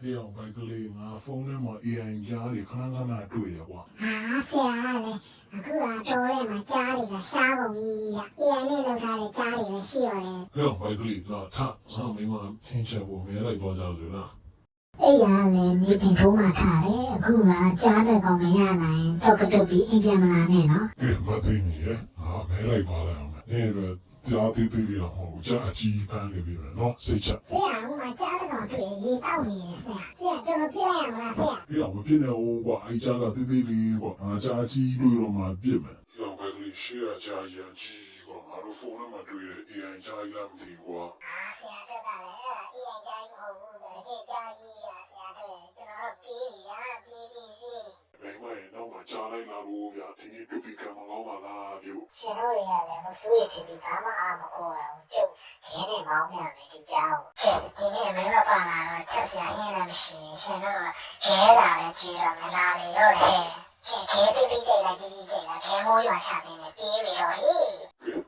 ဖေးအောင်ဘိုက်ကလေးငါဖုန်းထဲမှာ AI ကြားတွေခဏခဏတွေ့တယ်ကွာ ဟာဆရာကလည်းအခုကတော့ထဲမှာကြားတွေကရှားကုန်ပြီဗျ။ AI နဲ့လောက်ထားတဲ့ကြားတွေပဲရှိတော့တယ် ဖေးအောင်ဘိုက်ကလေးကထငါမိမထင်းချက်ဖို့မဲလိုက်သွားကြဆိုလား အဲ့ရလည်းနေပင်ထိုးမှထားတယ်အခုကကြားတဲ့ကောင်မရနိုင်တော့ကတော့ပြီးအိမ်ပြန်မလာနဲ့နော် ကဲမသိနေရဲ့ငါမဲလိုက်ပါလိုက်အောင်မယ်အဲ့ဒါကြားသေးသေးလေးတော့မဟုတ်ကြားအကြီးပန်းနေပြီနော်စိတ်ချ ဆရာကမှကြားတဲ့ကောင်တွေ့ရေတောက်နေတယ်ဆရာကျွန်တော်ဖြစ်လိုက်ရမလားဆရာ ဖေးအောင်မဖြစ်နေဘူးကွာအဲ့ကြားကသေးသေးလေးကွာငါကြားအကြီးတွေ့တော့မှပြစ်မယ်ဖေးအောင်ဘိုက်ကလေးရှေ့ကကြားရကြီးကွာငါတို့ဖုန်းထဲမှာတွေ့တဲ့ AI ကြားကြီးလားမသိဘူးကွာ ဟာဆရာတို့ကလည်းအဲ့ဒါ AI ကြားကြီးမဟုတ်ဘူးတကယ်ကြားကြီးဗျာဆရာတို့ကျွန်တော်တို့ပြေးပြီဗျာပြေး မိမရဲ့နောက်မှာကြားလိုက်လာလို့ဗျာဒီနေ့ပြပြကံမကောင်းပါလားပြု ရှင်တို့တွေကလည်းမစိုးရဖြစ်ပြီးဘာမှအားမကိုရဘူးကျုပ်ခဲနဲ့မောင်းမြန်မယ်ဒီကြောက်ခဲဒီနေ့မင်းမပါလာတော့ချက်စရာရင်းလည်းမရှိဘူးရှင်တို့ကခဲလာပဲကြည့်တော့မလားလေရောလေခဲတိတိကျကျကြီးကြီးကျကျခဲမိုးရွာချနေတယ်ပြေးပြီတော့ဟေး